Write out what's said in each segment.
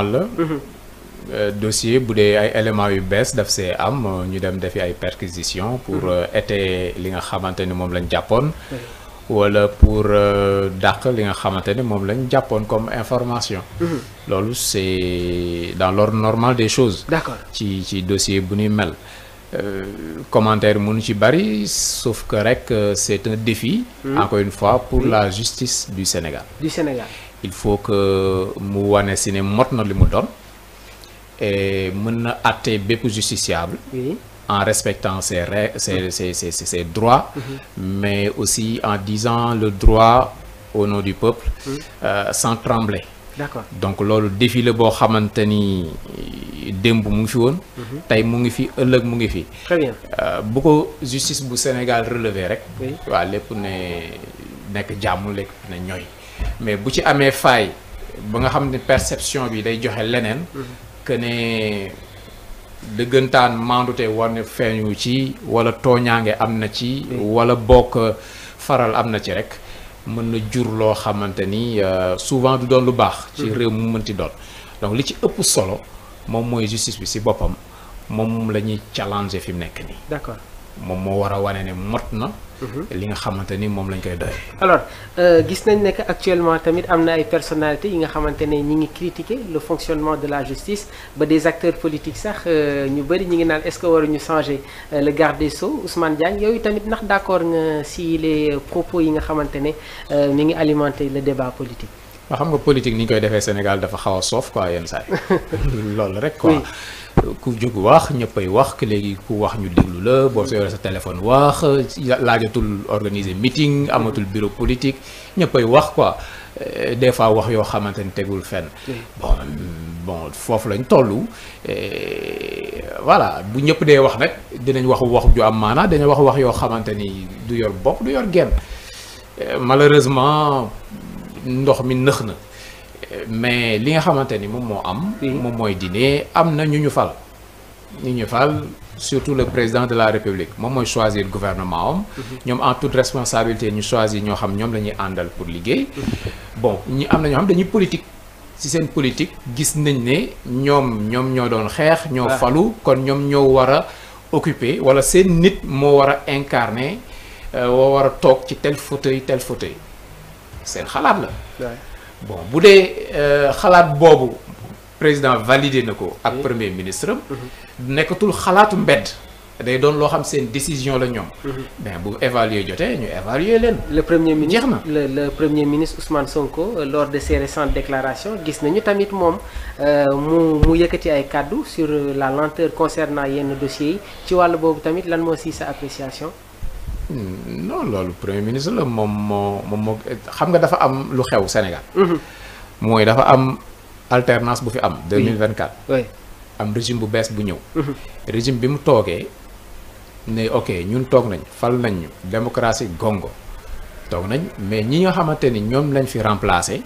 la dossier bu dee ay éléments yu bees daf see am ñu dem defi ay perquisition pour été li nga xamante ni moom lañ jàppoon wala pour dàq li nga xamante ni moom lañ jàppoon comme information loolu c'est dans l'ordre normal des choses. D'accord. ci dossier bu ñuy mel commentaire mënu ci bari sauf que rek c'est un défi encore une fois pour la justice du Sénégal. Il faut que mu wane si ne mot na li mu doon et mën na àtte bépp justiciable en respectant ses droits mais aussi en disant le droit au nom du peuple sans trembler. D'accord. Donc loolu défi la boo xamante ni démb mu ngi fi woon tey mu ngi fi ëllëg mu ngi fi. Très bien. bu ko justice bu Sénégal relever rek waaw lépp ne nekk jàmm lépp ne ñooy mais bu ci amee faay ba nga xam ne perception bi day joxe leneen que ne dëggantaan mandute war ne feeñu ci wala tooñaange am na ci wala bokk faral am na ci rek mën na jur loo xamante ni souvent du doon lu baax ci réew mu mënti doon donc li ci ëpp solo moom mooy justice bi si boppam moom la ñuy challenger fi mu nekk nii. D'accord. moom moo war a wane ne mot na li nga xamante ni moom lañ koy doyee. Alors gis nañ ne que actuellement tamit am na ay personnalités yi nga xamante ne ñi ngi critiquer le fonctionnement de la justice ba des acteurs politiques sax ñu bëri ñi ngi naan est-ce que waruñu changer le garde des Sceaux Ousmane Diagne yooyu tamit ndax d'accord nga si les propos yi nga xamante ne mi ngi alimenter le débat politique. waaw xam nga politique ni ñu koy defee Sénégal dafa xaw a soof quoi yenn saa yi loolu rek quoi. ku jóg wax ñëppay wax que léegi ku wax ñu déglu la boo soo yore sa téléphone wax laajatul organiser meeting amatul bureau politique ñëppay wax quoi des fois wax yoo xamante ni tegul fenn. bon foofu lañ toll voilà bu ñëpp dee wax nag dinañ wax ju am maanaa dinañ wax yoo xamante ni du yor bopp du yor genn malheureusement ndox mi nëx na. mais li nga xamante ni moom moo am. moom mooy dine am na ñu ñu fal. surtout le président de la République moom mooy choisir gouvernement am. ñoom en toute responsabilité ñu choisir ñoo xam ñoom la ñuy àndal pour liggéey. bon ñi am na ñoo xam dañuy politique ci seen politique gis nañ ne ñoom ñoo doon xeex. ñoo falu kon ñoom ñoo war a occuper walla seen nit moo war a incarner woo war a toog ci tel fauteuil seen xalaat la. bon bu dee xalaat boobu président validé na ko ak premier ministre am nekkatul xalaatu mbedd day doon loo xam seen décision la ñoom mais bu évaluer jotee ñu évaluer leen le premier ministre jeex na le premier ministre Ousmane Sonko lors de ses récentes déclarations gis nañu tamit moom mu yëkkati ay kàddu sur la lenteur concernant yenn dossiers yi ci wàllu boobu tamit lan moo si sa appréciation. non loolu premier ministre la moom moo xam nga dafa am lu xew Sénégal. mooy dafa am alternance bu fi am. 2024. oui am régime bu bees bu ñëw. régime bi mu toogee ne ok ñun toog nañ fal nañ ñu démocratie gongo toog nañ mais ñi nga xamante ni ñoom lañ fi remplacer.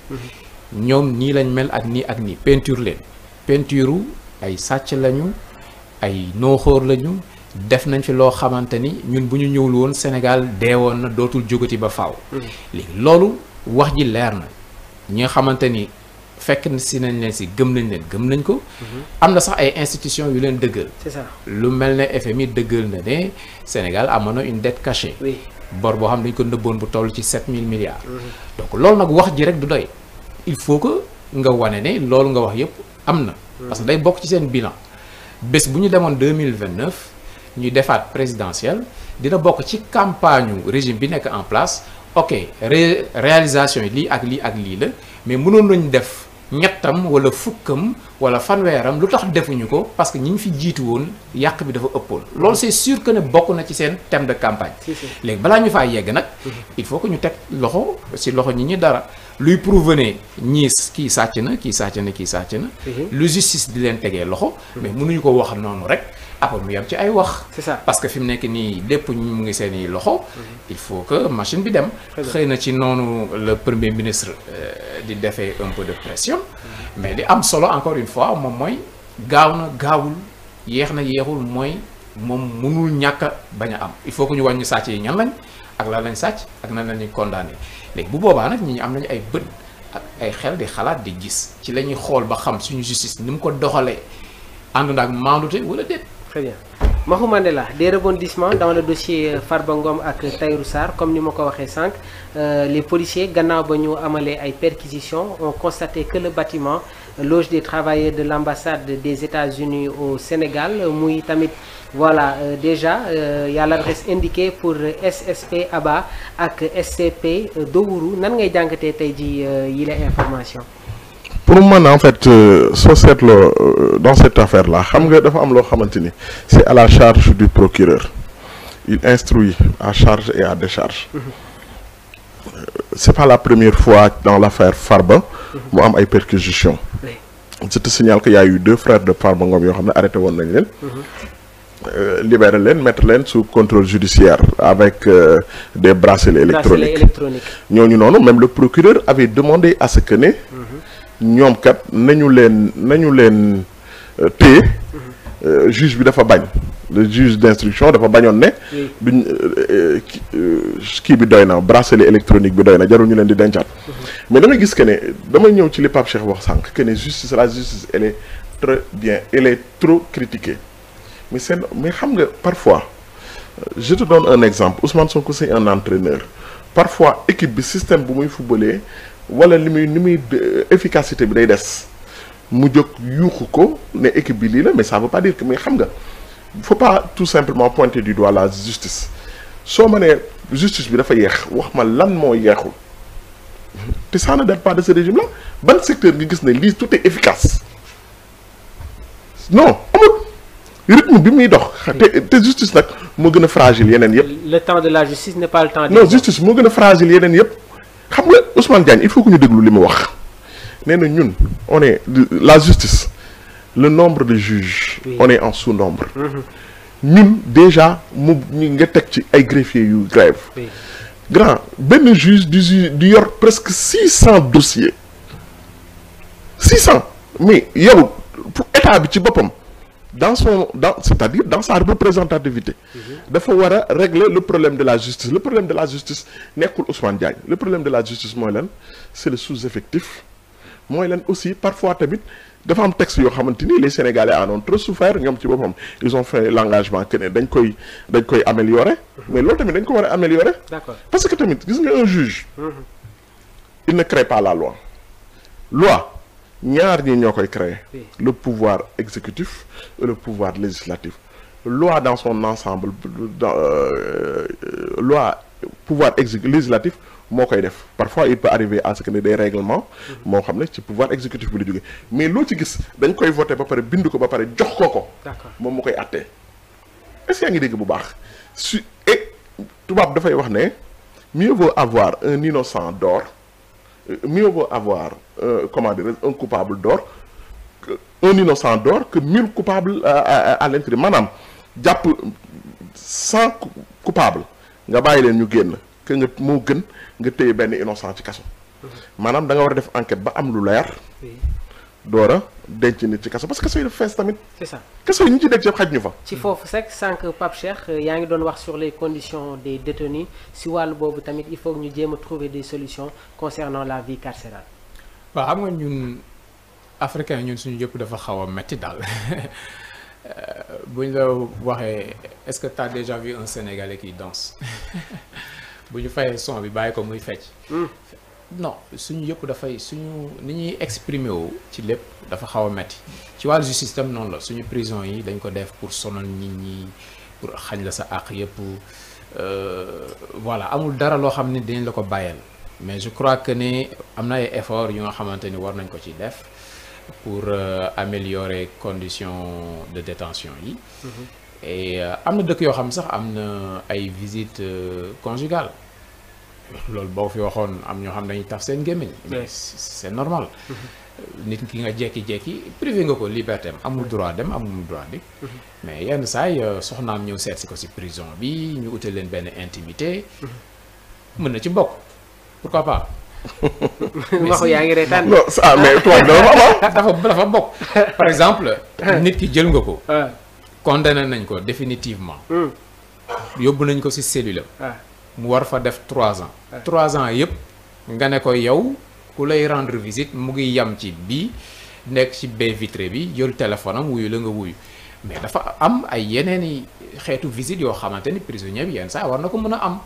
ñoom nii lañ mel ak nii peinture leen peinture ay sàcc lañu ay nooxóor lañu. def nañ fi loo xamante ni ñun bu ñu ñëwul woon Sénégal deewoon na dootul jógati ba faaw. léegi loolu wax ji leer na ñi nga xamante ni fekk si nañ leen si gëm nañ ko. am na sax ay institutions yu leen dëggal. c'est ça lu mel ne FMI dëggal na ne Sénégal amoon na une dette cachée. oui bor boo xam dañ ko nëbboon bu toll ci 7000 milliards. donc loolu nag wax ji rek du doy. il faut que nga wane ne loolu nga wax yépp am na. parce que day bokk ci seen bilan bés bu ñu demoon 2029. ñu defaat présidentielle dina bokk ci campagne régime bi nekk en place ok réalisation yi lii ak lii la mais mënoon nañu def ñettam wala fukkam wala fanweeram lu tax defuñu ko parce que ñi ñu fi jiitu woon yàq bi dafa ëppoon loolu c'est sûr que ne bokk na ci seen thème de campagne. léegi balaa ñu faa yegg nag il faut que ñu teg loxo ci loxo ñi dara luy prouver ne ñii kii sàcc na. lu justice di leen tegee loxo. mais mënuñu ko wax noonu rek. après mu yem ci ay wax. c'est ça parce que fi mu nekk nii lépp mu ngi seen i loxo. il faut que machine bi dem. xëy na ci noonu le premier ministre di defee un peu de pression. mais li am solo encore une fois moom mooy gaaw na gaawul yéex na yéexul mooy moom mënul ñàkk a bañ a am il faut que ñu wàññi sàcc yi ñan lañ ak lan lañ sàcc ak nan lañuy condamné léegi bu boobaa nag ñi am nañu ay bët ak ay xel di xalaat di gis ci la ñuy xool ba xam suñu justice ni mu ko doxalee ànd na ak maandute wala déet. Très bien. Mahou Mandela, des rebondissements dans le dossier Farba Ngom ak Tahirou Sarr comme ni ma ko waxee sànq les policiers gannaaw ba ñu amalee ay perquisitions ont constaté que le bâtiment loge des travailleurs de l'ambassade des États-Unis au Sénégal muy tamit voilà déjà y a l'adresse indiquée pour SSP Aba ak SCP Dowuru nan ngay jàngatee tey ji yile information. Pour moi, en fait, dans cette affaire-là, c'est à la charge du procureur. Il instruit à charge et à décharge. C'est pas la première fois dans l'affaire Farba, où il y a eu perquisitions. Je te signale qu'il y a eu 2 frères de Farba qui ont arrêté libérer les, mettre les sous contrôle judiciaire avec des bracelets électroniques. Même le procureur avait demandé à ce que ñoom kat nañu leen téye juge bi dafa bañ le juge d'instruction dafa bañoon ne duñ kii bi doy na bracelet électronique bi doy na jarul ñu leen di dencaat mais damay gis que ne damay ñëw ci li Pape Cheikh wax sànq que ne justice la justice elle est très bien elle est trop critiquée mais xam nga parfois je te donne un exemple Ousmane Sonko c'est un entraîneur parfois équipe bi système bu muy footballé wala ni muy efficacité bi day des mu jóg yuuxu ko ne équipe bi lii la mais ça veut pas dire que mais xam nga faut pas tout simplement pointer du doigt la justice soo ma nee justice bi dafa yeex wax ma lan moo yeexul te ça ne date pas de ce régime là ban secteur nga gis ne lii tout est efficace non amul rythme bi muy dox te justice nag moo gën a fragile yeneen yëpp. Le temps de la justice n'est pas le temps. Non justice moo gën a fragile yeneen yëpp. xam nga Ousmane Diagne il faut que ñu déglu li mu wax nee na ñun on est la justice le nombre de juges on est en sous-nombre ñun déjà mu nga teg ci ay greffiers yu grève grand benn juge du yor presque 600 dossiers 600 mais yow pour état bi ci boppam c'est-à-dire dans sa représentativité dafa war a régler le problème de la justice le problème de la justice nekkul Ousmane Diagne le problème de la justice mooy lan c'est le sous-effectif mooy lan aussi parfois tamit dafa am texte yoo xamante ni les Sénégalais en ont trop souffert ñoom ci boppam ils ont fait l'engagement que ne dañ koy améliorer mais loolu tamit dañ ko war a améliorer parce que tamit gis nga un juge il ne crée pas la loi ñaar ñi ñoo koy créer le pouvoir exécutif et le pouvoir législatif loi dans son ensemble loi pouvoir législatif moo koy def parfois il peut arriver à ce que ne des règlements moo xam ne ci pouvoir exécutif bi la jógee mais loo ci gis dañ koy voter ba pare bind ko ba pare jox ko moom mu koy àttee est-ce que yaa ngi dégg bu baax et tubaab dafay wax ne mieux vaut avoir un innocent d'or mieux vaut avoir un coupable d'or un innocent d'or que 1000 coupables à l'intérieur maanaam jàpp 100 coupables nga bàyyi leen ñu génn que nga moo gën nga téye benn innocent ci kaso maanaam da nga war a def enquête ba am lu leer door a denc nit ci kaso parce que kaso yi dafa fees tamit. C'est ça kaso yi ñu ci denc yëpp xaj ñu fa. ci foofu sax sànq Pape Cheikh yaa ngi doon wax sur les conditions des détenus si wàllu boobu tamit il faut que ñu jéem a trouver des solutions concernant la vie carcérale. waaw xam nga ñun africain ñun suñu yëpp dafa xaw a metti daal buñ la waxee est-ce que tu as déjà vu un Sénégalais qui danse bu ñu fayee son bi bàyyi ko muy fecc. non suñu yëpp dafay suñu ni ñuy exprimer wu ci lépp dafa xaw a metti ci wàllu justice tam noonu la suñu prison yi dañ ko def pour sonal nit ñi pour xañ la sa àq yëpp voilà amul dara loo xam ne dañ la ko bàyyeel mais je crois que ne am na ay efforts yu nga xamante ni war nañ ko ci def pour améliorer conditions de détention yi et am na dëkk yoo xam sax am na ay visites conjugales loolu boo fi waxoon am ñoo xam dañuy taf seen gémmiñ mais c'est normal nit ki nga jekki-jekki privé nga ko liberté am amul droit dem amul droit di mais yenn saay soxnaam ñëw seet si ko si prison bi ñu utal leen benn intimité mën na ci bokk pourquoi pas waxu yaa ngi reetaan non ça mais toi dafa bokk par exemple nit ki jël nga ko condamné nañ ko définitivement yóbbu nañ ko si cellule mu war fa def 3 ans 3 ans yëpp nga ne ko yow ku lay rendre visite mu ngi yam ci bii nekk ci baie vitrée bi jël téléphone am wuyu la nga wuyu mais dafa am ay yeneen i xeetu visite yoo xamante ni prisonnier bi yenn saa war na ko mën a am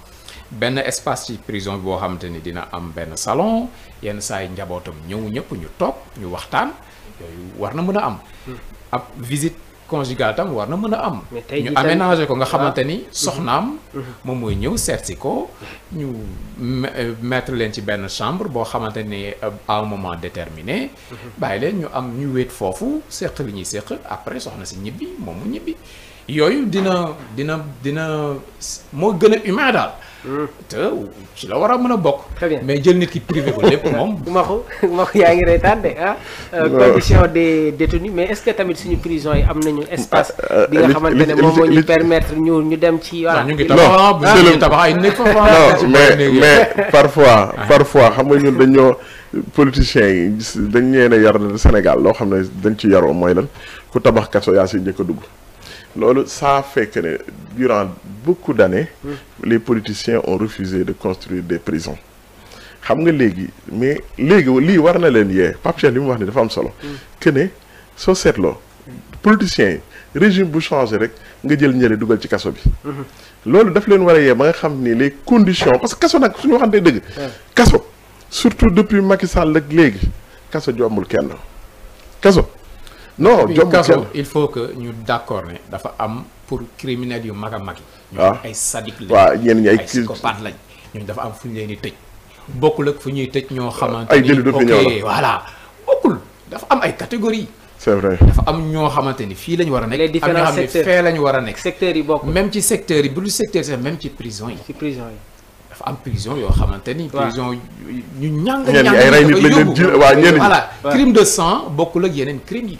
benn espace ci prison bi boo xamante ni dina am benn salon yenn saa yi njabootam ñëw ñëpp ñu toog ñu waxtaan yooyu war na mën a am ab visite conjugale tam war na mën a am ñu aménager ko nga xamante ni soxnaam moom mooy ñëw seet si ko ñu mettre leen ci benn chambre boo xamante ni à un moment déterminé bàyyi leen ñu am ñu wéet foofu seq li ñuy seq après soxna si ñibbi moom mu ñibbi yooyu dina moo gën a humain daal te ci la war a mën a bokk. très bien mais jël nit ki privé ko lépp moom. Maxu yaa ngi reetaan de ah. condition des détenus mais est-ce que tamit suñu prison yi am nañu espace. bi nga xamante ne moom moo ñu permettre ñu dem ci. voilà ñu ngi tabax bu ñu tabax ay nekk fa. non mais parfois xam nga ñun dañoo politiciens yi dañ leen a yar Sénégal loo xam ne dañ ci yaroo mooy lan ku tabax kaso yaa si njëkk a dugg. loolu ça fait que durant beaucoup d'années les politiciens ont refusé de construire des prisons xam nga léegi mais léegi lii war na leen yee Pape Cheikh li mu wax ni dafa am solo que ne soo seetloo politiciens yi régime bu changé rek nga jël ñële dugal ci kaso bi loolu daf leen war a yee ba nga xam ni les conditions parce que kaso nag suñu waxante dëgg kaso surtout depuis Macky Sall ak léegi kaso jombul kenn kaso non kaso il faut que ñu d'accord ne dafa am pour criminels yu mag a mag yi ñu ay sadique lañ waaw ñenn ñi ay psychopathe lañ ñooñu dafa am fu ñu leen di tëj bokkul ak fu ñuy tëj ñoo xamante ay ni délit d'opinion ok voilà bokkul dafa am ay catégories c'est vrai dafa am ñoo xamante ni fii la ñu war a nekk les différents am ñoo xam ne fee la ñu war a nekk secteurs yi bokk même ci secteurs yi bu dul secteur sax même ci prison yi ci prison yi dafa am prison yoo xamante ni prison ñu ñàng ay rey nit lañ leen ji waa ñenn ñi voilà crime de sang bokkul ak yeneen crime yi